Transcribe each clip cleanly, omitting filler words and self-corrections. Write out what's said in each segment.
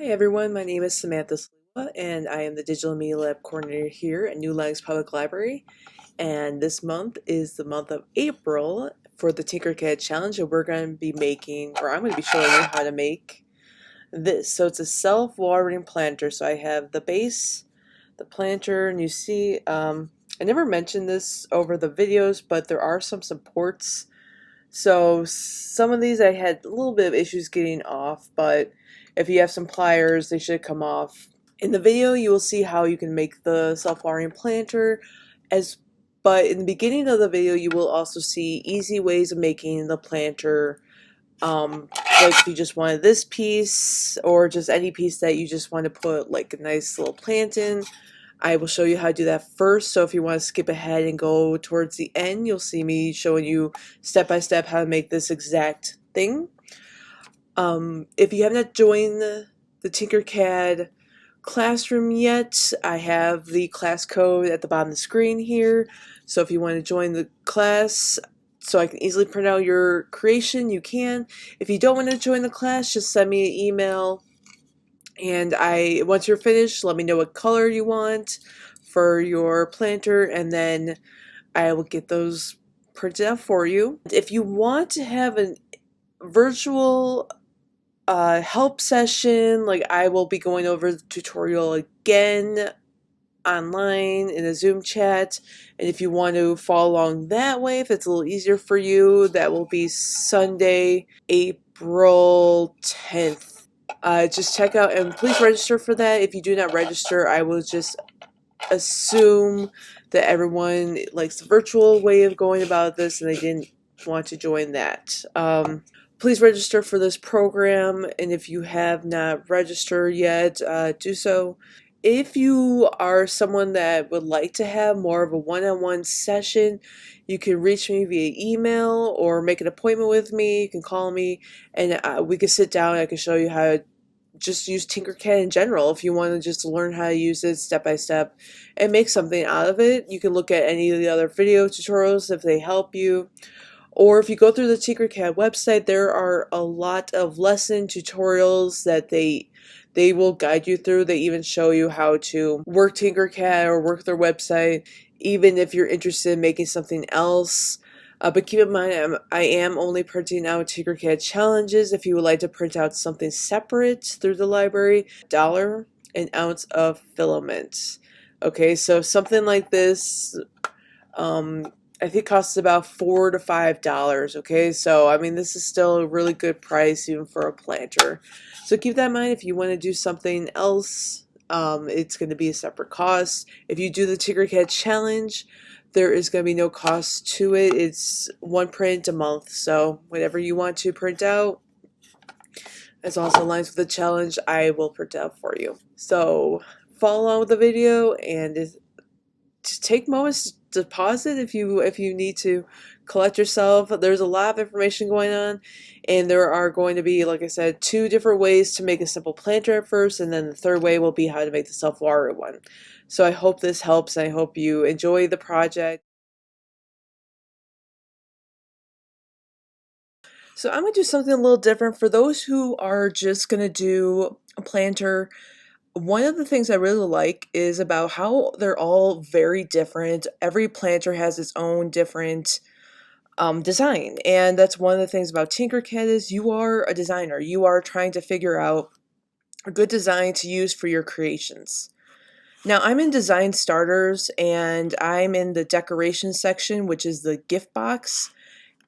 Hi everyone, my name is Samantha Sliwa and I am the Digital Media Lab Coordinator here at New Lenox Public Library. And this month is the month of April for the TinkerCAD Challenge, and we're going to be making, or I'm going to be showing you how to make this. So it's a self-watering planter. So I have the base, the planter, and you see, I never mentioned this over the videos, but there are some supports. So some of these I had a little bit of issues getting off, but if you have some pliers, they should come off. In the video, you will see how you can make the self-watering planter, but in the beginning of the video, you will also see easy ways of making the planter. Like if you just wanted this piece, or just any piece that you just want to put like a nice little plant in, I will show you how to do that first. So if you want to skip ahead and go towards the end, you'll see me showing you step by step how to make this exact thing. If you have not joined the TinkerCAD classroom yet, I have the class code at the bottom of the screen here. So if you want to join the class so I can easily print out your creation, you can. If you don't want to join the class, just send me an email. And once you're finished, let me know what color you want for your planter, and then I will get those printed out for you. If you want to have a virtual help session, like I will be going over the tutorial again online in a Zoom chat, and if you want to follow along that way, if it's a little easier for you, that will be Sunday, April 10th. Just check out and please register for that. If you do not register, I will just assume that everyone likes the virtual way of going about this and they didn't want to join that. Please register for this program, and if you have not registered yet, do so. If you are someone that would like to have more of a one-on-one session, you can reach me via email or make an appointment with me. You can call me and we can sit down and I can show you how to just use TinkerCAD in general. If you want to just learn how to use it step by step and make something out of it, you can look at any of the other video tutorials if they help you. Or if you go through the TinkerCAD website, there are a lot of lesson tutorials that they will guide you through. They even show you how to work TinkerCAD or work their website, even if you're interested in making something else. But keep in mind, I am only printing out TinkerCAD challenges. If you would like to print out something separate through the library, $1 an ounce of filament. Okay, so something like this, I think costs about $4 to $5. Okay, so I mean this is still a really good price even for a planter. So keep that in mind. If you want to do something else, it's going to be a separate cost. If you do the TinkerCAD challenge, there is going to be no cost to it. It's one print a month, so whatever you want to print out, as long as it aligns with the challenge, I will print out for you. So follow along with the video and just take moments to pause it if you need to collect yourself. There's a lot of information going on, and there are going to be, like I said, 2 different ways to make a simple planter at first, and then the third way will be how to make the self-water one. So I hope this helps, and I hope you enjoy the project. So I'm going to do something a little different for those who are just going to do a planter. One of the things I really like is about how they're all very different. Every planter has its own different design, and that's one of the things about TinkerCAD is you are a designer. You are trying to figure out a good design to use for your creations. Now I'm in design starters, and I'm in the decoration section, which is the gift box.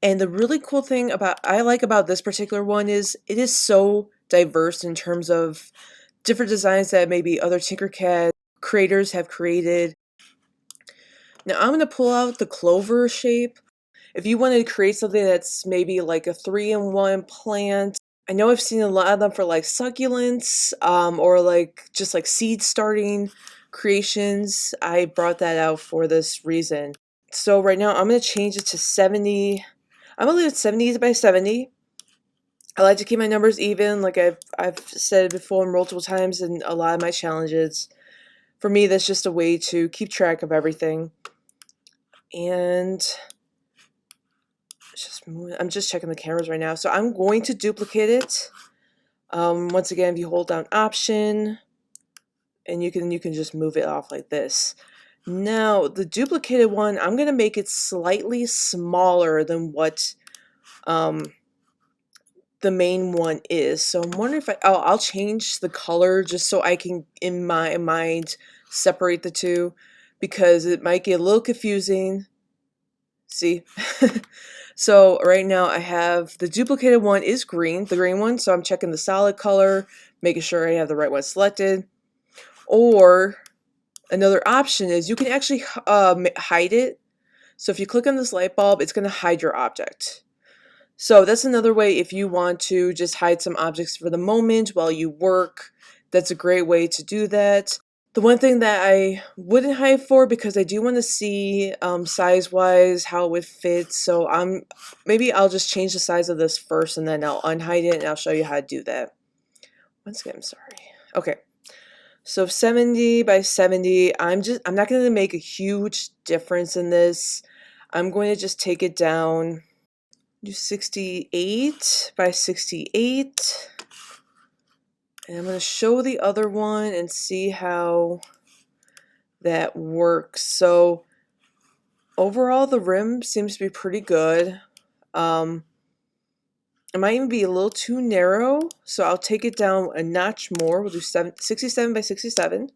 And the really cool thing I like about this particular one is it is so diverse in terms of different designs that maybe other TinkerCAD creators have created. Now I'm going to pull out the clover shape. If you want to create something that's maybe like a 3-in-1 plant, I know I've seen a lot of them for like succulents, or like just like seed starting creations. I brought that out for this reason. So right now I'm going to change it to 70. I'm going to leave it 70 by 70. I like to keep my numbers even, like I've said before multiple times in a lot of my challenges. For me, that's just a way to keep track of everything. And I'm just checking the cameras right now. So I'm going to duplicate it. Once again, if you hold down Option, and you can just move it off like this. Now, the duplicated one, I'm going to make it slightly smaller than what the main one is. So I'm wondering if I'll change the color just so I can, in my mind, separate the two, because it might get a little confusing. See? So right now I have the duplicated one is green, the green one, so I'm checking the solid color, making sure I have the right one selected. Or another option is you can actually hide it. So if you click on this light bulb, it's going to hide your object. So that's another way if you want to just hide some objects for the moment while you work. That's a great way to do that. The one thing that I wouldn't hide for, because I do want to see size-wise how it would fit, so maybe I'll just change the size of this first and then I'll unhide it and I'll show you how to do that. Once again, I'm sorry. Okay. So 70 by 70, I'm not going to make a huge difference in this. I'm going to just take it down, do 68 by 68. And I'm going to show the other one and see how that works. So overall, the rim seems to be pretty good. It might even be a little too narrow, so I'll take it down a notch more. We'll do 67 by 67.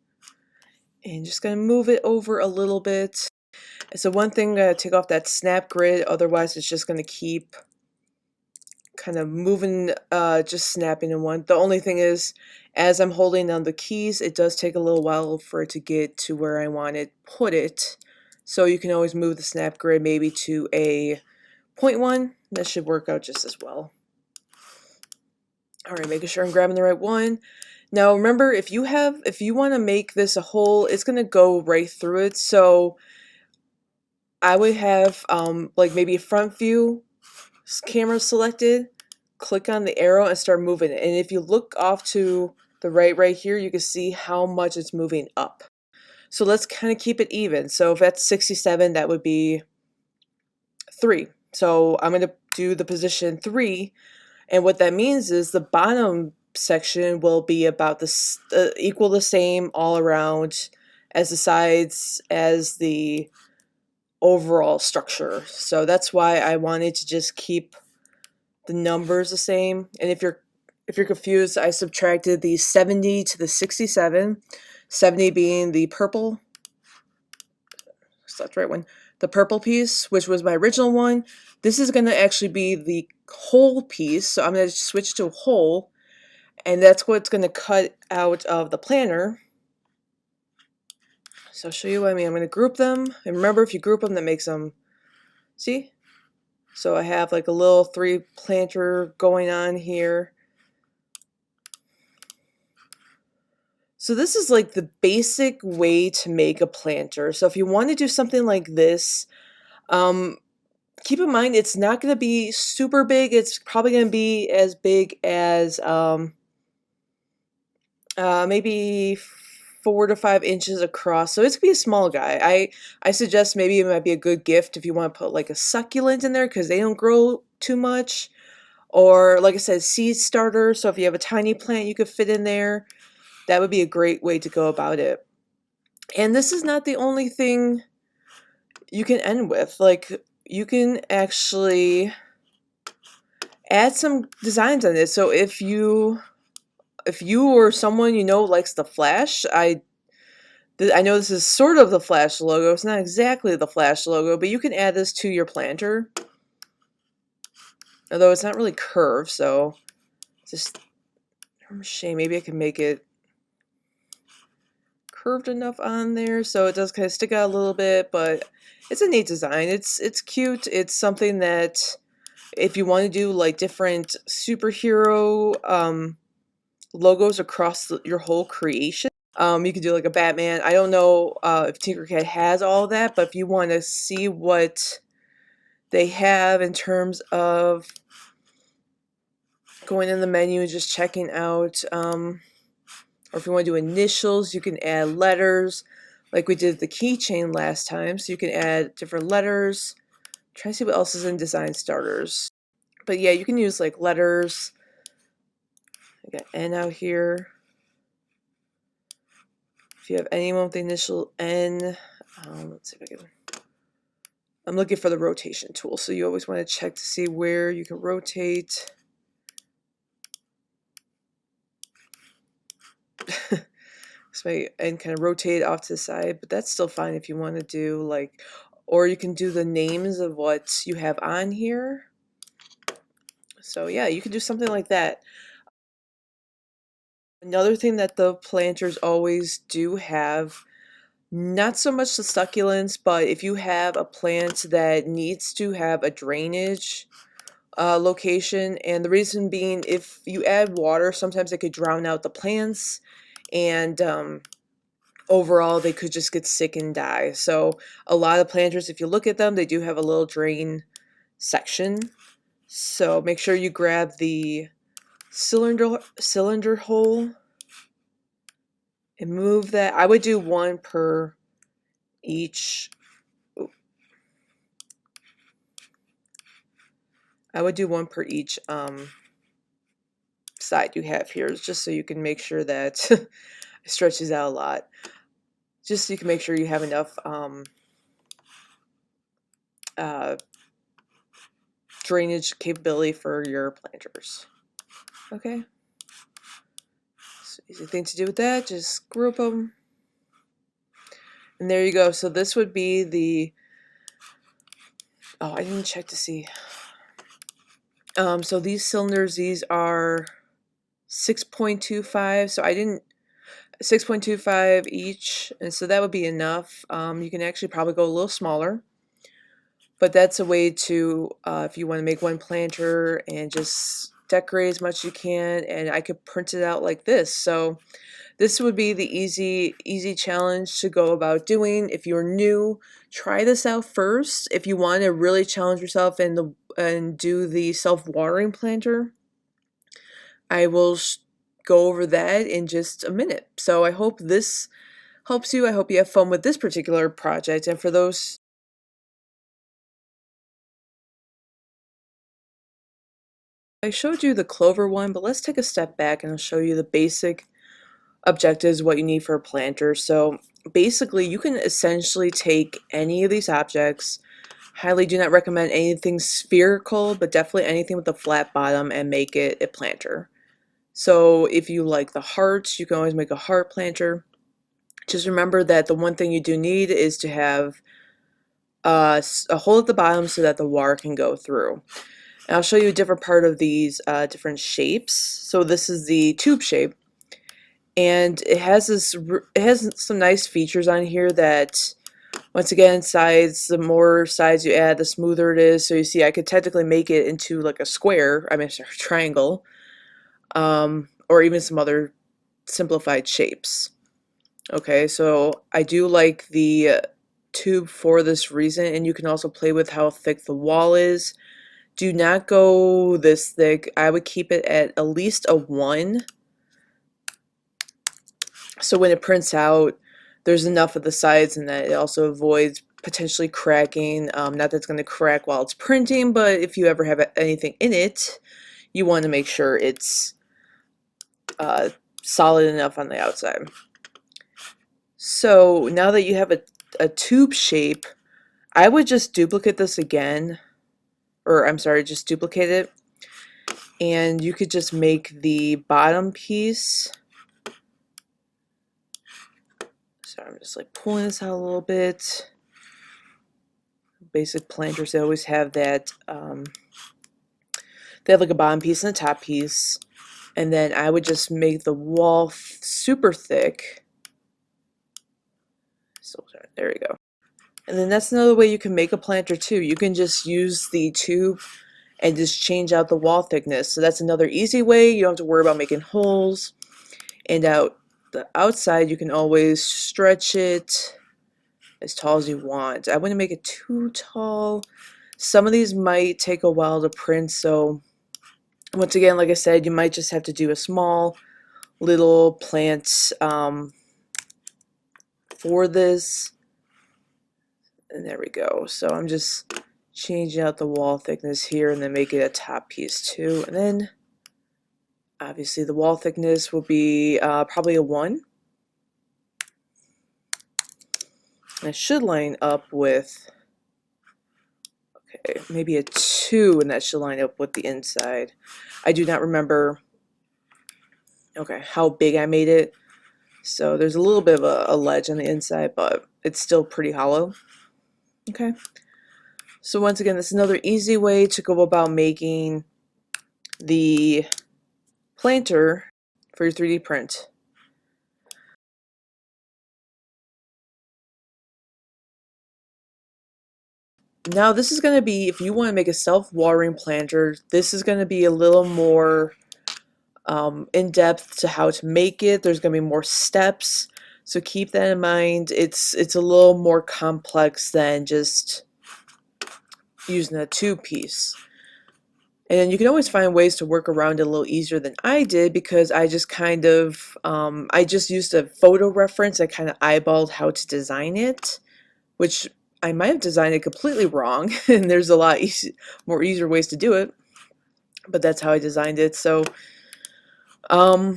And just going to move it over a little bit. So one thing, I'm going to take off that snap grid, otherwise it's just going to keep kind of moving, just snapping in one. The only thing is, as I'm holding down the keys, it does take a little while for it to get to where I want to put it. So you can always move the snap grid maybe to a 0.1. That should work out just as well. Alright, making sure I'm grabbing the right one. Now remember, if you want to make this a hole, it's going to go right through it. So I would have like maybe a front view camera selected, click on the arrow and start moving it. And if you look off to the right here, you can see how much it's moving up. So let's kind of keep it even. So if that's 67, that would be 3. So I'm going to do the position 3. And what that means is the bottom section will be about equal the same all around as the sides as the overall structure. So that's why I wanted to just keep the numbers the same. And if you're confused, I subtracted the 70 to the 67, 70 being the purple. That's the right one. The purple piece, which was my original one. This is going to actually be the whole piece, so I'm going to switch to whole, and that's what's going to cut out of the planner. So I'll show you what I mean. I'm going to group them, and remember, if you group them, that makes them, see? So I have like a little 3 planter going on here. So this is like the basic way to make a planter. So if you want to do something like this, keep in mind it's not going to be super big. It's probably going to be as big as maybe 4 to 5 inches across. So it's going to be a small guy. I suggest maybe it might be a good gift if you want to put like a succulent in there because they don't grow too much. Or like I said, seed starter. So if you have a tiny plant you could fit in there, that would be a great way to go about it. And this is not the only thing you can end with. Like, you can actually add some designs on it. So if you or someone you know likes the Flash, I know this is sort of the Flash logo. It's not exactly the Flash logo, but you can add this to your planter. Although it's not really curved, so it's just a shame. Maybe I can make it curved enough on there so it does kind of stick out a little bit, but it's a neat design. It's cute. It's something that if you want to do like different superhero logos across your whole creation, you could do like a Batman. I don't know if TinkerCAD has all of that, but if you want to see what they have in terms of going in the menu and just checking out, or if you want to do initials, you can add letters like we did the keychain last time. So you can add different letters. Try to see what else is in design starters. But yeah, you can use like letters I got N out here. If you have anyone with the initial N, let's see if I can. I'm looking for the rotation tool, so you always want to check to see where you can rotate. And kind of rotate off to the side, but that's still fine if you want to do like, or you can do the names of what you have on here. So yeah, you can do something like that. Another thing that the planters always do have, not so much the succulents, but if you have a plant that needs to have a drainage location, and the reason being, if you add water, sometimes it could drown out the plants, and overall they could just get sick and die. So a lot of planters, if you look at them, they do have a little drain section. So make sure you grab the cylinder hole and move that. I would do one per each. I would do one per each side you have here, just so you can make sure that it stretches out a lot. Just so you can make sure you have enough drainage capability for your planters. Okay. So easy thing to do with that, just group them. And there you go. So this would be the, oh, I didn't check to see. So these cylinders, these are 6.25. So I didn't, 6.25 each. And so that would be enough. You can actually probably go a little smaller. But that's a way to, if you want to make one planter and just decorate as much as you can. And I could print it out like this. So this would be the easy challenge to go about doing. If you're new, try this out first. If you want to really challenge yourself and do the self-watering planter, I will go over that in just a minute. So I hope this helps you. I hope you have fun with this particular project. And for those, I showed you the clover one, but let's take a step back and I'll show you the basic objectives, what you need for a planter. So basically you can essentially take any of these objects. Highly do not recommend anything spherical, but definitely anything with a flat bottom, and make it a planter. So if you like the hearts, you can always make a heart planter. Just remember that the one thing you do need is to have a hole at the bottom so that the water can go through. And I'll show you a different part of these different shapes. So this is the tube shape. And it has some nice features on here that, once again, sides, the more sides you add, the smoother it is. So you see, I could technically make it into like a square, I mean, sorry, triangle, or even some other simplified shapes. Okay, so I do like the tube for this reason, and you can also play with how thick the wall is. Do not go this thick. I would keep it at least a 1. So when it prints out, there's enough of the sides, and that it also avoids potentially cracking. Not that it's going to crack while it's printing, but if you ever have anything in it, you want to make sure it's solid enough on the outside. So now that you have a tube shape, I would just duplicate this again, or I'm sorry, just duplicate it, and you could just make the bottom piece. So I'm just like pulling this out a little bit. Basic planters, they always have that, they have like a bottom piece and a top piece, and then I would just make the wall super thick. So there we go. And then that's another way you can make a planter too. You can just use the tube and just change out the wall thickness. So that's another easy way. You don't have to worry about making holes. And out the outside, you can always stretch it as tall as you want. I wouldn't make it too tall. Some of these might take a while to print, so once again, like I said, you might just have to do a small little plant for this. And there we go. So I'm just changing out the wall thickness here, and then make it a top piece too. And then Obviously the wall thickness will be probably a 1. And it should line up with, okay, maybe a 2, and that should line up with the inside. I do not remember, okay, how big I made it. So there's a little bit of a ledge on the inside, but it's still pretty hollow. Okay. So once again, this is another easy way to go about making the planter for your 3D print. Now this is going to be, if you want to make a self-watering planter, this is going to be a little more in depth to how to make it. There's going to be more steps, so keep that in mind. It's a little more complex than just using a tube piece. And you can always find ways to work around it a little easier than I did, because I just kind of I just used a photo reference. I kind of eyeballed how to design it, which I might have designed it completely wrong, and there's a lot more easier ways to do it, but that's how I designed it. So so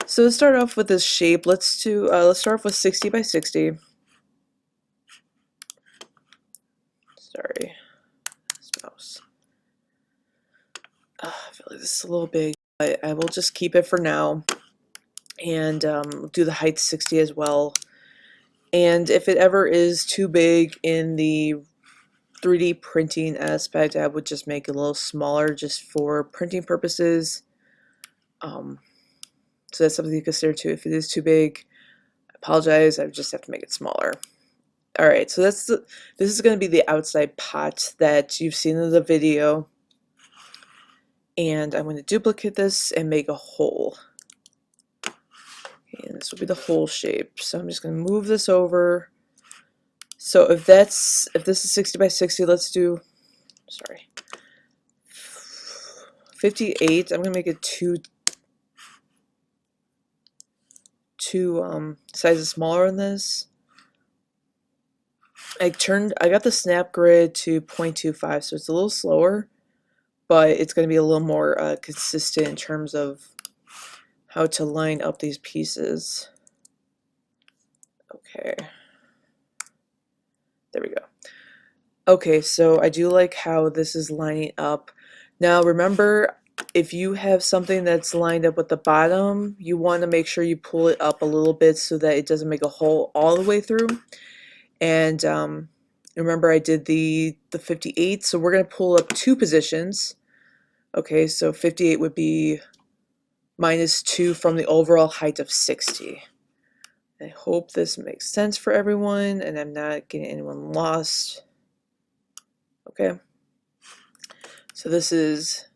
to start off with this shape, let's start off with 60 by 60. Sorry, this mouse. I feel like this is a little big, but I will just keep it for now, and do the height 60 as well. And if it ever is too big in the 3D printing aspect, I would just make it a little smaller just for printing purposes. So that's something to consider too. If it is too big, I apologize. I just have to make it smaller. All right, so this is going to be the outside pot that you've seen in the video. And I'm going to duplicate this and make a hole. And this will be the hole shape. So I'm just going to move this over. So if this is 60 by 60, let's do, sorry, 58. I'm going to make it two sizes smaller than this. I got the snap grid to 0.25, so it's a little slower, but it's going to be a little more consistent in terms of how to line up these pieces. Okay, there we go. Okay, so I do like how this is lining up. Now remember, if you have something that's lined up with the bottom, you want to make sure you pull it up a little bit so that it doesn't make a hole all the way through. And remember, I did the 58, so we're going to pull up 2 positions. Okay, so 58 would be -2 from the overall height of 60. I hope this makes sense for everyone and I'm not getting anyone lost. Okay, so this is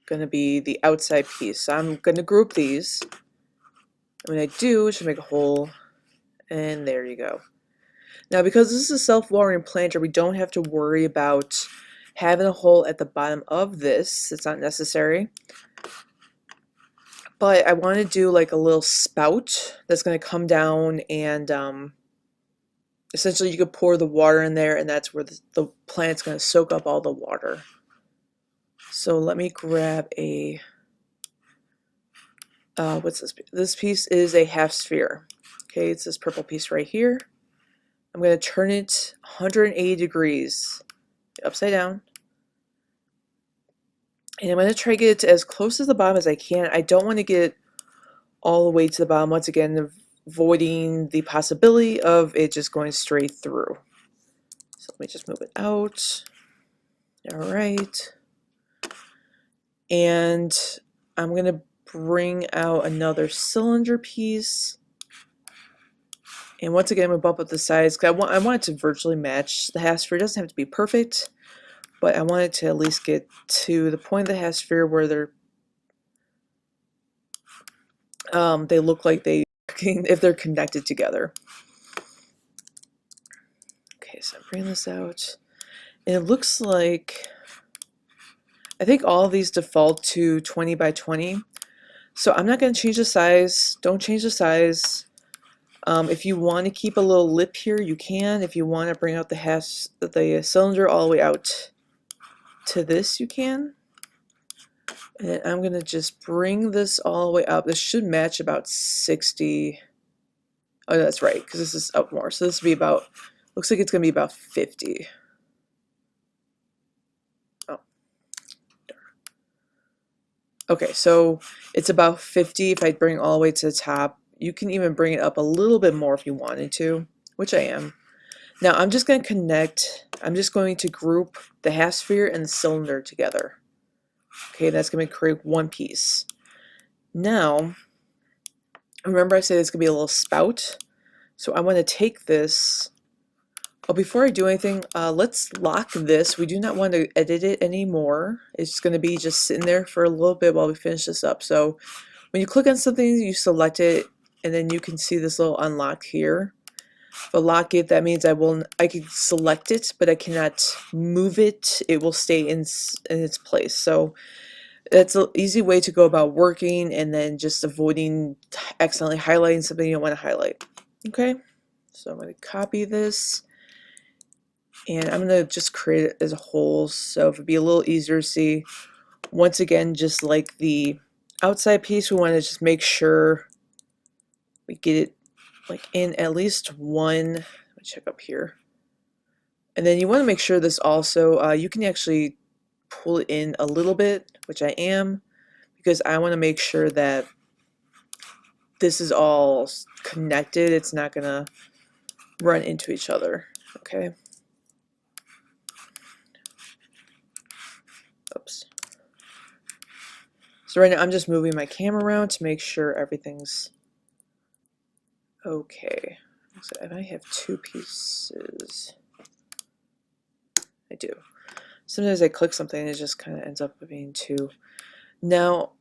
going to be the outside piece. So I'm going to group these. And when I do, it should make a hole, and there you go. Now, because this is a self-watering planter, we don't have to worry about having a hole at the bottom of this. It's not necessary. But I want to do like a little spout that's going to come down, and essentially you could pour the water in there, and that's where the plant's going to soak up all the water. So let me grab a, what's this? This piece is a half sphere. Okay, it's this purple piece right here. I'm going to turn it 180 degrees upside down. And I'm going to try to get it as close to the bottom as I can. I don't want to get all the way to the bottom, once again, avoiding the possibility of it just going straight through. So let me just move it out. All right. And I'm going to bring out another cylinder piece. And once again, I'm going to bump up the size because I want it to virtually match the half sphere. It doesn't have to be perfect, but I want it to at least get to the point of the half sphere where they look like if they're connected together. Okay, so I'm bringing this out, and it looks like, I think all of these default to 20 by 20. So I'm not going to change the size. Don't change the size. If you want to keep a little lip here, you can. If you want to bring out the cylinder all the way out to this, you can. And then I'm going to just bring this all the way up. This should match about 60. Oh, that's right, because this is up more. So this will be about, looks like it's going to be about 50. Oh. Okay, so it's about 50 if I bring all the way to the top. You can even bring it up a little bit more if you wanted to, which I am. Now I'm just going to connect, I'm just going to group the half sphere and the cylinder together. Okay, that's going to create one piece. Now, remember I said it's going to be a little spout? So I want to take this. Oh, before I do anything, let's lock this. We do not want to edit it anymore. It's going to be just sitting there for a little bit while we finish this up. So when you click on something, you select it, and then you can see this little unlock here. But lock it, that means I can select it, but I cannot move it. It will stay in its place. So that's an easy way to go about working and then just avoiding accidentally highlighting something you don't want to highlight. Okay, so I'm going to copy this and I'm going to just create it as a whole so it'd be a little easier to see. Once again, just like the outside piece, we want to just make sure we get it like in at least one. Let me check up here. And then you want to make sure this also, you can actually pull it in a little bit, which I am, because I want to make sure that this is all connected. It's not going to run into each other. Okay. Oops. So right now I'm just moving my camera around to make sure everything's okay. So if I have two pieces, I do. Sometimes I click something and it just kind of ends up being two. Now,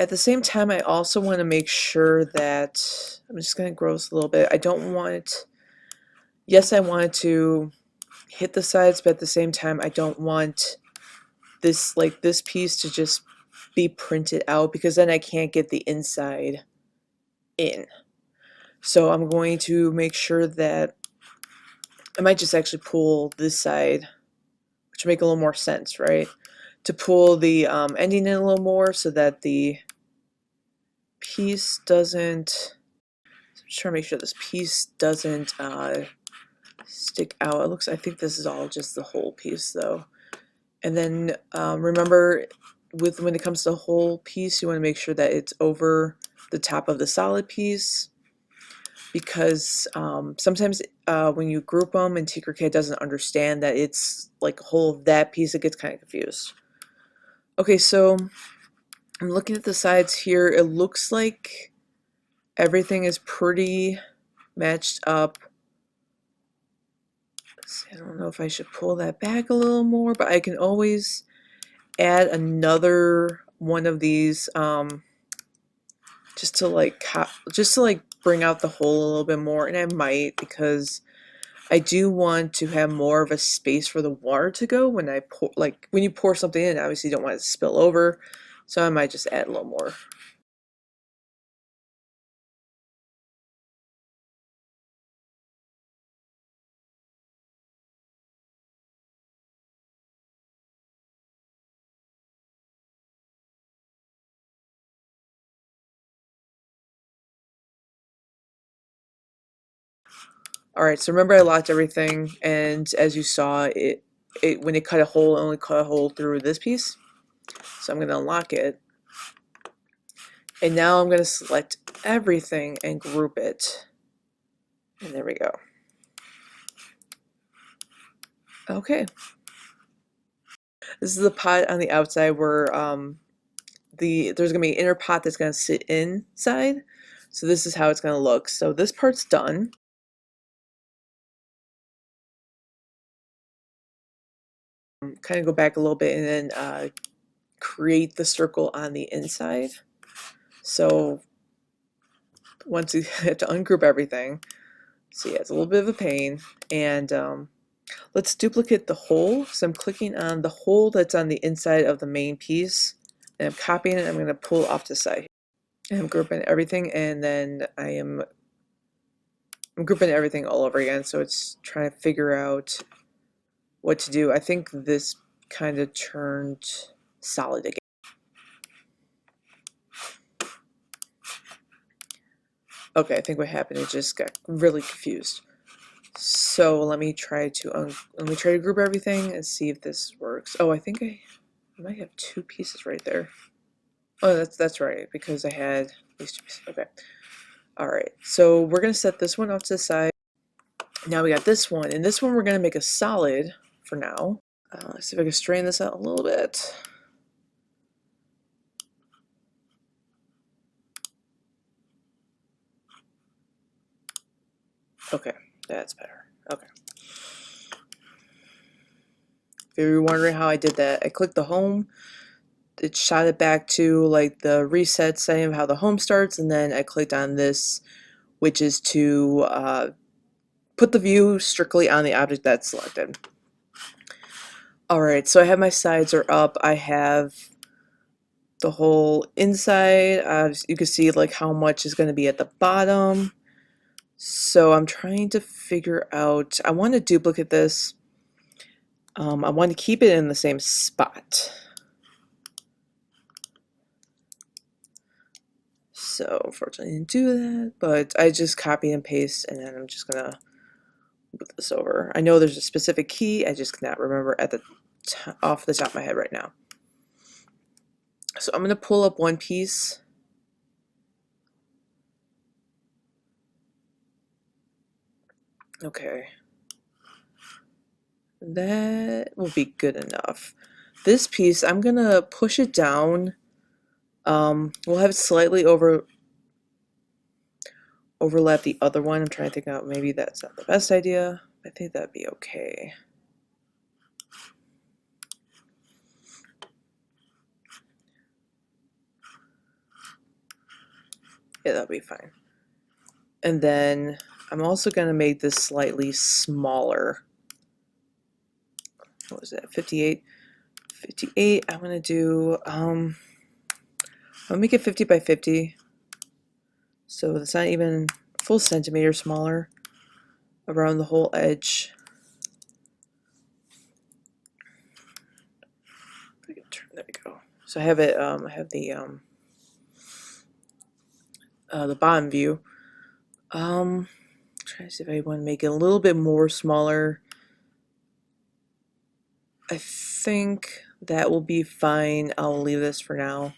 at the same time, I also want to make sure that, I'm just going to grow this a little bit. I don't want, yes, I want to hit the sides, but at the same time, I don't want this, like this piece to just be printed out because then I can't get the inside in. So I'm going to make sure that I might just actually pull this side, which would make a little more sense, right? To pull the ending in a little more so that the piece doesn't, I'm just trying to make sure this piece doesn't stick out. It looks, I think this is all just the whole piece though. And then remember, when it comes to the whole piece, you want to make sure that it's over the top of the solid piece, because sometimes when you group them and TinkerCAD doesn't understand that it's like a whole of that piece, it gets kind of confused. Okay, so I'm looking at the sides here. It looks like everything is pretty matched up. I don't know if I should pull that back a little more, but I can always add another one of these just to like bring out the hole a little bit more, and I might, because I do want to have more of a space for the water to go when I pour, like when you pour something in, obviously you don't want it to spill over, so I might just add a little more. Alright, so remember I locked everything, and as you saw, it when it cut a hole, it only cut a hole through this piece. So I'm going to unlock it. And now I'm going to select everything and group it. And there we go. Okay. This is the pot on the outside where there's going to be an inner pot that's going to sit inside. So this is how it's going to look. So this part's done. Kind of go back a little bit and then create the circle on the inside. So once you have to ungroup everything, so yeah, it's a little bit of a pain. And let's duplicate the hole. So I'm clicking on the hole that's on the inside of the main piece, and I'm copying it. I'm going to pull it off to the side. And I'm grouping everything, and then I'm grouping everything all over again. So it's trying to figure out what to do. I think this kind of turned solid again. Okay, I think what happened, it just got really confused. So let me try to group everything and see if this works. Oh, I think I might have two pieces right there. Oh, that's right, because I had these two pieces. Okay. Alright, so we're gonna set this one off to the side. Now we got this one, and this one we're gonna make a solid for now. Let's see if I can strain this out a little bit. Okay, that's better. Okay. If you were wondering how I did that, I clicked the home, it shot it back to like the reset setting of how the home starts, and then I clicked on this, which is to put the view strictly on the object that's selected. Alright, so I have my sides are up. I have the whole inside. You can see like how much is going to be at the bottom. So I'm trying to figure out, I want to duplicate this. I want to keep it in the same spot. So unfortunately I didn't do that, but I just copy and paste, and then I'm just going to move this over. I know there's a specific key, I just cannot remember at the off the top of my head right now. So I'm going to pull up one piece. Okay. That will be good enough. This piece, I'm going to push it down. We'll have it slightly overlap the other one. I'm trying to think out, maybe that's not the best idea. I think that'd be okay. Yeah, that'll be fine. And then I'm also going to make this slightly smaller. What was that? 58? 58. I'm going to do, I'll make it 50 by 50. So it's not even a full centimeter smaller around the whole edge. There we go. So I have it, I have the bottom view. Trying to see if I want to make it a little bit more smaller. I think that will be fine. I'll leave this for now.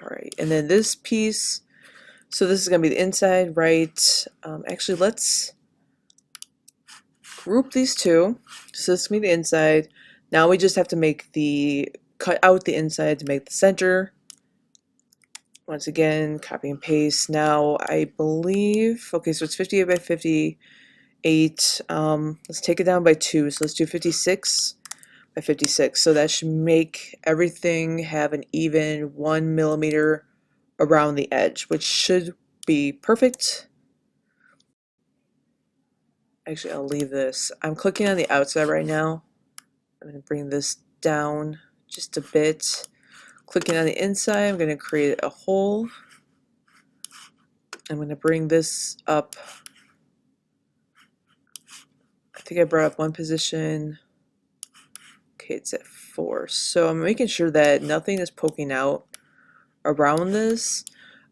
Alright, and then this piece, so this is going to be the inside, right? Actually, let's group these two. So this is going to be the inside. Now we just have to cut out the inside to make the center. Once again, copy and paste. Now I believe, okay, so it's 58 by 58. Let's take it down by 2. So let's do 56 by 56. So that should make everything have an even 1 millimeter around the edge, which should be perfect. Actually, I'll leave this. I'm clicking on the outside right now. I'm going to bring this down just a bit. Clicking on the inside, I'm going to create a hole. I'm going to bring this up. I think I brought up one position. Okay, it's at 4. So I'm making sure that nothing is poking out around this.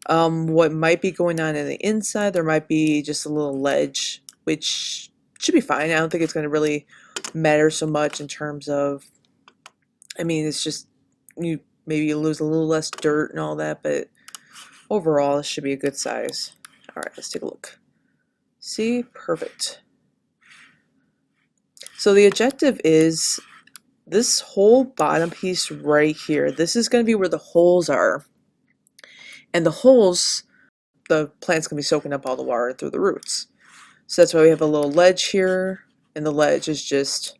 What might be going on in the inside, there might be just a little ledge, which should be fine. I don't think it's going to really matter so much in terms of, I mean, it's just, maybe you lose a little less dirt and all that, but overall, it should be a good size. All right, let's take a look. See? Perfect. So the objective is this whole bottom piece right here. This is going to be where the holes are. And the holes, the plant's going to be soaking up all the water through the roots. So that's why we have a little ledge here. And the ledge is just,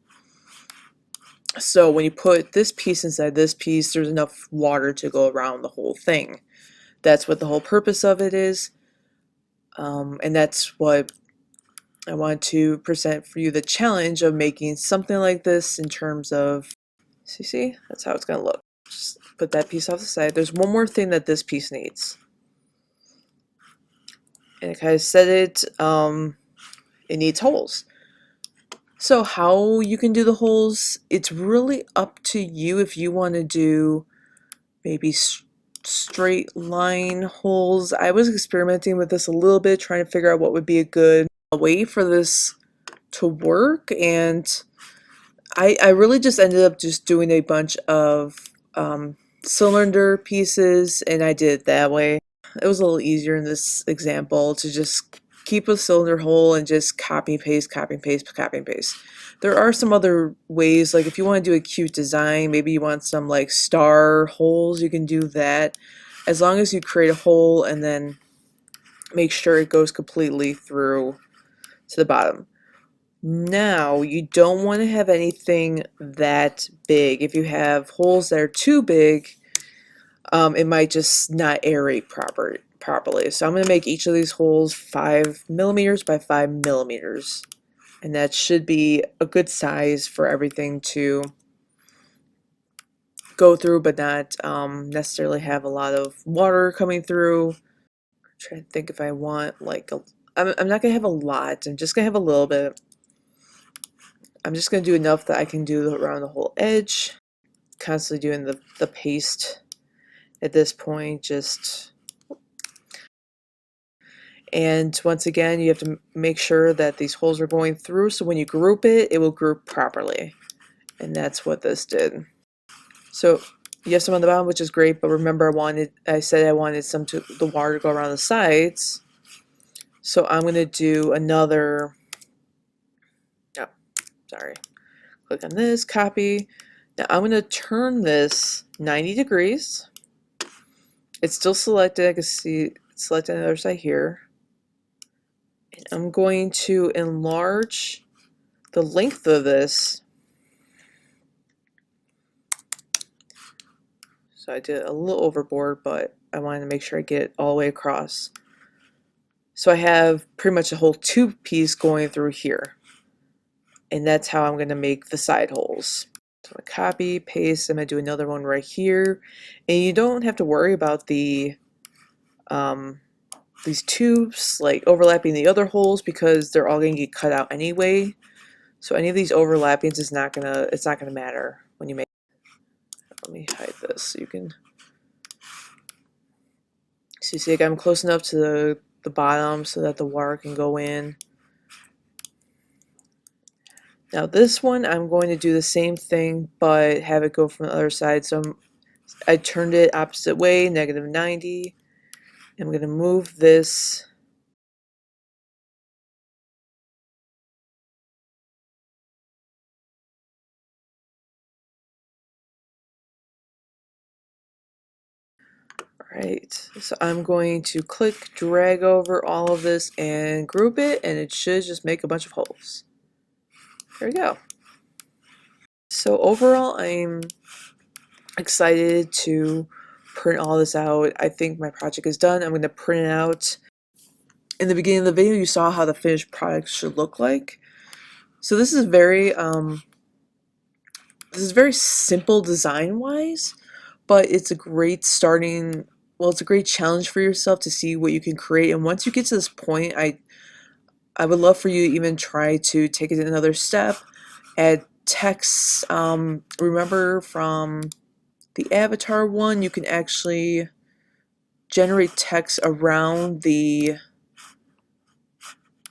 so when you put this piece inside this piece, there's enough water to go around the whole thing. That's what the whole purpose of it is. And that's what I want to present for you, the challenge of making something like this in terms of, so you see, that's how it's going to look. Just put that piece off the side. There's one more thing that this piece needs. And I kind of said it, it needs holes. So how you can do the holes, it's really up to you if you want to do maybe straight line holes. I was experimenting with this a little bit, trying to figure out what would be a good way for this to work, and I really just ended up just doing a bunch of cylinder pieces, and I did it that way. It was a little easier in this example to just keep a cylinder hole and just copy paste, copy paste, copy and paste. There are some other ways, like if you want to do a cute design, maybe you want some like star holes, you can do that. As long as you create a hole and then make sure it goes completely through to the bottom. Now, you don't want to have anything that big. If you have holes that are too big, it might just not aerate properly. So I'm going to make each of these holes 5 millimeters by 5 millimeters. And that should be a good size for everything to go through, but not necessarily have a lot of water coming through. I'm trying to think if I want like I'm not going to have a lot. I'm just going to have a little bit. I'm just going to do enough that I can do around the whole edge. Constantly doing the paste at this point, just. And once again, you have to make sure that these holes are going through, so when you group it, it will group properly. And that's what this did. So you have some on the bottom, which is great, but remember I said I wanted some to the water to go around the sides. So I'm going to do another, oh, sorry. Click on this, copy. Now I'm going to turn this 90 degrees. It's still selected. I can see it's selected on the other side here. And I'm going to enlarge the length of this. So I did a little overboard, but I wanted to make sure I get it all the way across. So I have pretty much a whole tube piece going through here. And that's how I'm going to make the side holes. So I'm going to copy, paste, I'm going to do another one right here. And you don't have to worry about the these tubes like overlapping the other holes because they're all going to get cut out anyway. So any of these overlappings is not gonna matter when you make. Let me hide this so you can see like I'm close enough to the bottom so that the water can go in. Now this one I'm going to do the same thing but have it go from the other side. So I turned it opposite way, -90. I'm going to move this right. So I'm going to click, drag over all of this and group it, and it should just make a bunch of holes. There we go. So overall, I'm excited to print all this out. I think my project is done. I'm going to print it out. In the beginning of the video, you saw how the finished product should look like. So this is very simple design-wise, but it's a great starting. Well, it's a great challenge for yourself to see what you can create. And once you get to this point, I would love for you to even try to take it another step, add text. Remember from the avatar one, you can actually generate text around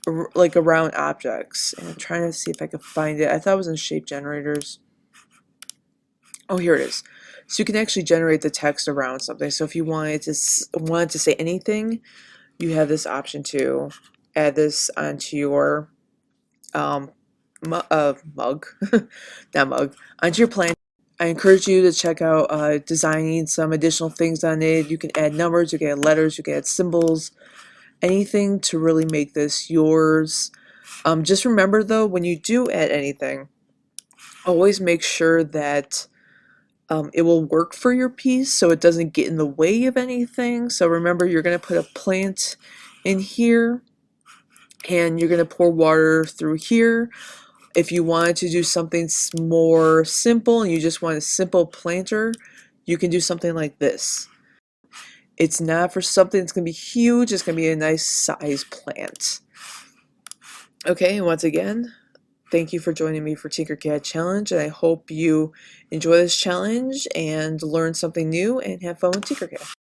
around objects. And I'm trying to see if I can find it. I thought it was in shape generators. Oh, here it is. So you can actually generate the text around something. So if you wanted to say anything, you have this option to add this onto your mug, not mug, onto your plan. I encourage you to check out designing some additional things on it. You can add numbers, you can add letters, you can add symbols, anything to really make this yours. Just remember though, when you do add anything, always make sure that it will work for your piece so it doesn't get in the way of anything. So remember, you're going to put a plant in here and you're going to pour water through here. If you wanted to do something more simple and you just want a simple planter, you can do something like this. It's not for something that's going to be huge, it's going to be a nice size plant. Okay, and once again, thank you for joining me for TinkerCAD Challenge, and I hope you enjoy this challenge and learn something new and have fun with TinkerCAD.